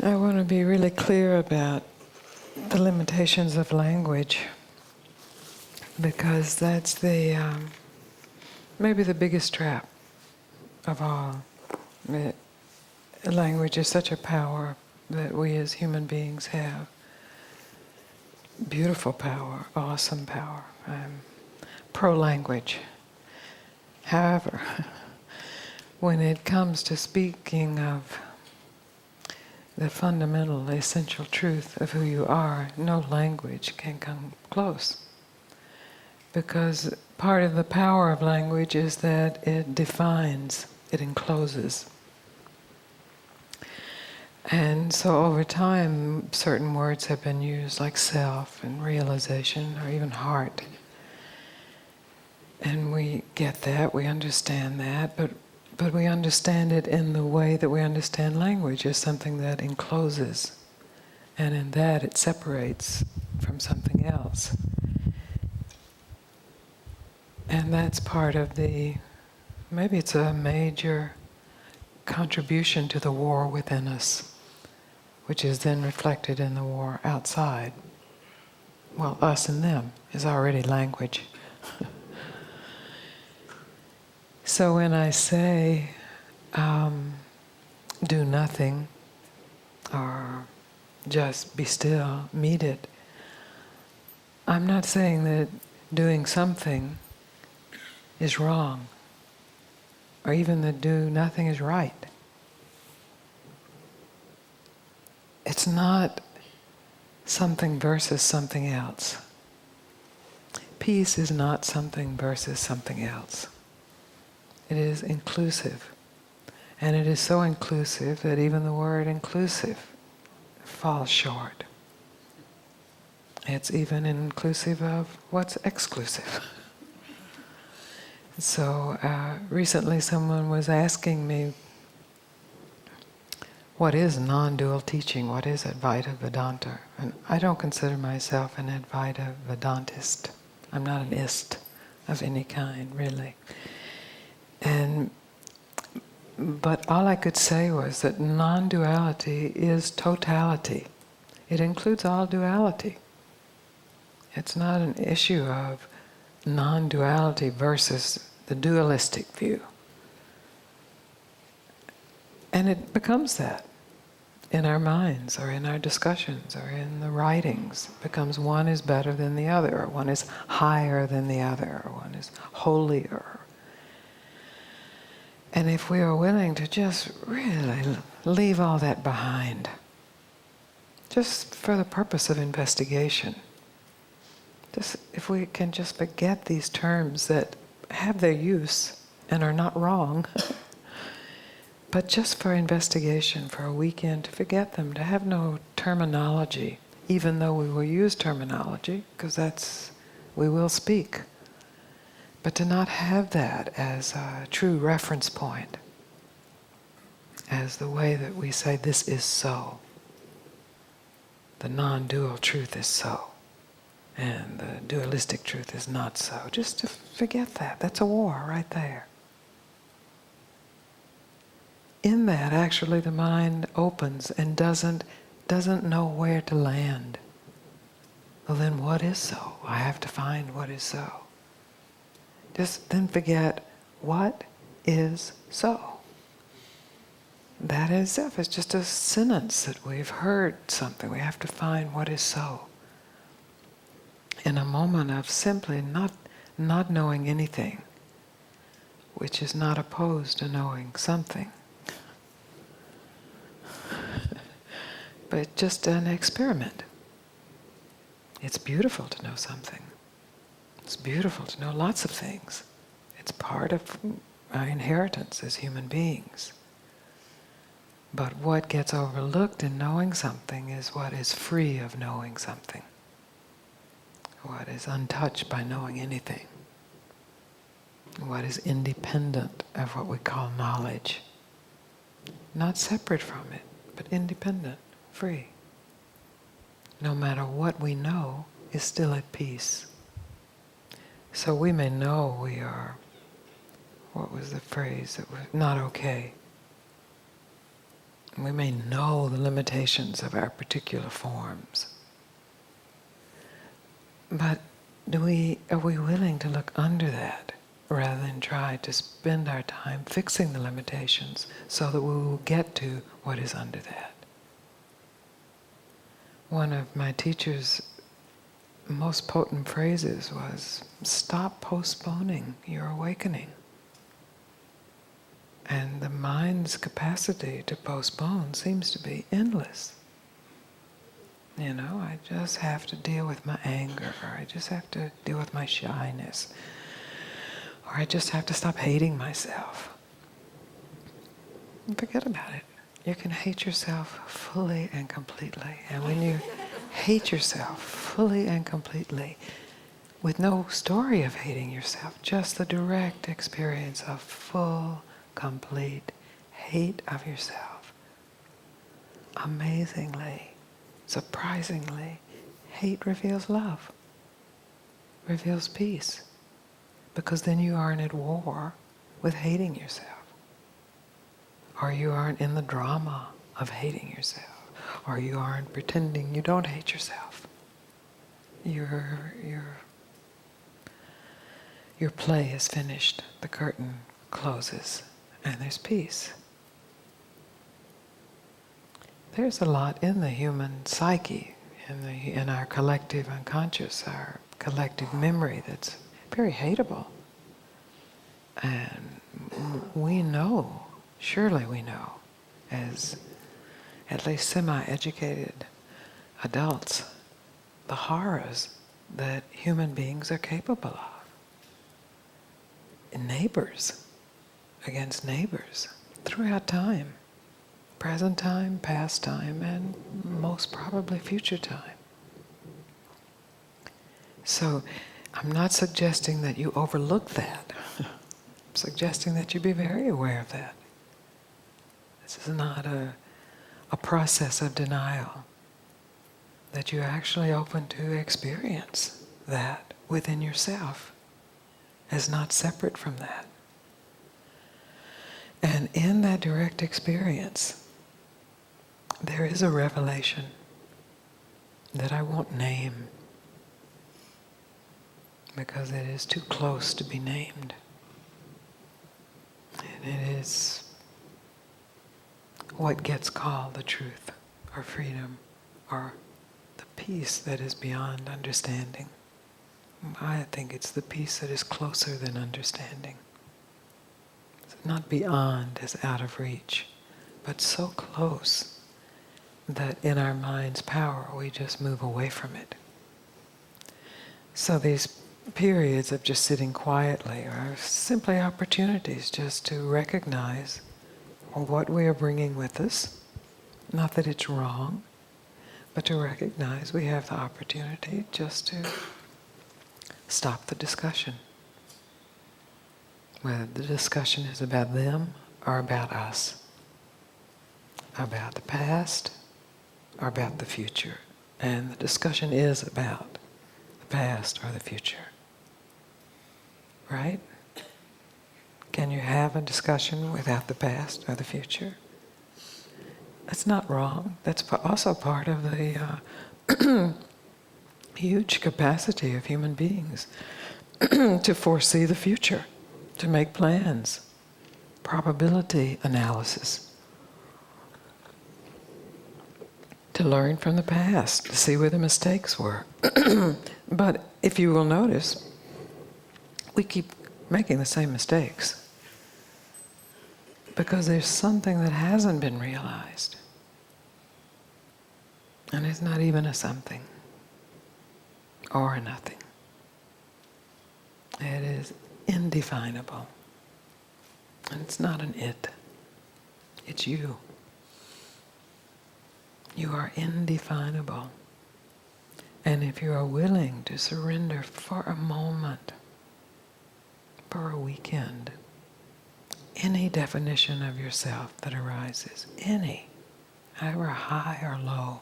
I want to be really clear about the limitations of language, because that's maybe the biggest trap of all. Language is such a power that we as human beings have. Beautiful power, awesome power. I'm pro-language. However, when it comes to speaking of the fundamental, essential truth of who you are, no language can come close. Because part of the power of language is that it defines, it encloses. And so over time, certain words have been used, like self and realization, or even heart. And we get that, we understand that, but we understand it in the way that we understand language, as something that encloses. And in that, it separates from something else. And that's part of maybe it's a major contribution to the war within us, which is then reflected in the war outside. Well, us and them is already language. So when I say, do nothing, or just be still, meet it, I'm not saying that doing something is wrong, or even that do nothing is right. It's not something versus something else. Peace is not something versus something else. It is inclusive. And it is so inclusive that even the word inclusive falls short. It's even inclusive of what's exclusive. So recently someone was asking me, what is non-dual teaching? What is Advaita Vedanta? And I don't consider myself an Advaita Vedantist. I'm not an ist of any kind, really. But all I could say was that non-duality is totality. It includes all duality. It's not an issue of non-duality versus the dualistic view. And it becomes that in our minds, or in our discussions, or in the writings. It becomes one is better than the other, or one is higher than the other, or one is holier. And if we are willing to just really leave all that behind, just for the purpose of investigation, just if we can just forget these terms that have their use and are not wrong, but just for investigation, for a weekend, to forget them, to have no terminology, even though we will use terminology, because we will speak. But to not have that as a true reference point, as the way that we say this is so. The non-dual truth is so, and the dualistic truth is not so. Just to forget that. That's a war right there. In that, actually, the mind opens and doesn't know where to land. Well, then what is so? I have to find what is so. Just then forget what is so. That is itself. It's just a sentence that we've heard something. We have to find what is so. In a moment of simply not knowing anything, which is not opposed to knowing something. But just an experiment. It's beautiful to know something. It's beautiful to know lots of things. It's part of our inheritance as human beings. But what gets overlooked in knowing something is what is free of knowing something. What is untouched by knowing anything. What is independent of what we call knowledge. Not separate from it, but independent, free. No matter what we know is still at peace. So we may know we are, what was the phrase that was not okay? We may know the limitations of our particular forms. But are we willing to look under that rather than try to spend our time fixing the limitations so that we will get to what is under that? One of my teacher's most potent phrases was, stop postponing your awakening. And the mind's capacity to postpone seems to be endless. You know, I just have to deal with my anger, or I just have to deal with my shyness, or I just have to stop hating myself. And forget about it. You can hate yourself fully and completely. And when you hate yourself fully and completely, with no story of hating yourself, just the direct experience of full, complete hate of yourself, amazingly, surprisingly, hate reveals love, reveals peace, because then you aren't at war with hating yourself, or you aren't in the drama of hating yourself, or you aren't pretending you don't hate yourself. Your play is finished, the curtain closes, and there's peace. There's a lot in the human psyche, in our collective unconscious, our collective memory that's very hateable. And we know, surely we know, as at least semi-educated adults, the horrors that human beings are capable of. Neighbors against neighbors throughout time. Present time, past time, and most probably future time. So I'm not suggesting that you overlook that. I'm suggesting that you be very aware of that. This is not a process of denial. That you're actually open to experience that within yourself as not separate from that. And in that direct experience, there is a revelation that I won't name because it is too close to be named. And it is what gets called the truth, or freedom, or the peace that is beyond understanding. I think it's the peace that is closer than understanding. It's not beyond as out of reach, but so close that in our mind's power we just move away from it. So these periods of just sitting quietly are simply opportunities just to recognize what we are bringing with us. Not that it's wrong, but to recognize we have the opportunity just to stop the discussion. Whether the discussion is about them or about us, about the past or about the future. And the discussion is about the past or the future. Right? Can you have a discussion without the past or the future? That's not wrong. That's also part of the huge capacity of human beings to foresee the future, to make plans, probability analysis, to learn from the past, to see where the mistakes were. But if you will notice, we keep making the same mistakes because there's something that hasn't been realized. And it's not even a something or a nothing. It is indefinable. And it's not an it. It's you. You are indefinable. And if you are willing to surrender for a moment, for a weekend, any definition of yourself that arises, any, however high or low,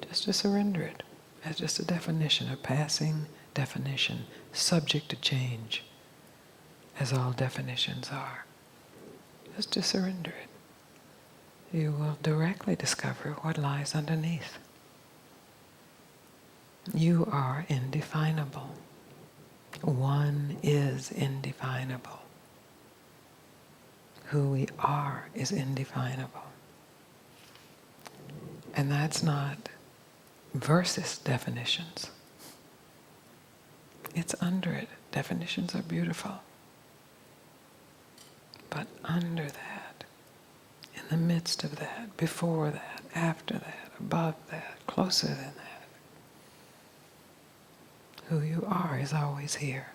just to surrender it as just a definition, a passing definition, subject to change, as all definitions are. Just to surrender it. you will directly discover what lies underneath. You are indefinable. One is indefinable. Who we are is indefinable. And that's not versus definitions. It's under it. Definitions are beautiful. But under that, in the midst of that, before that, after that, above that, closer than that, who you are is always here.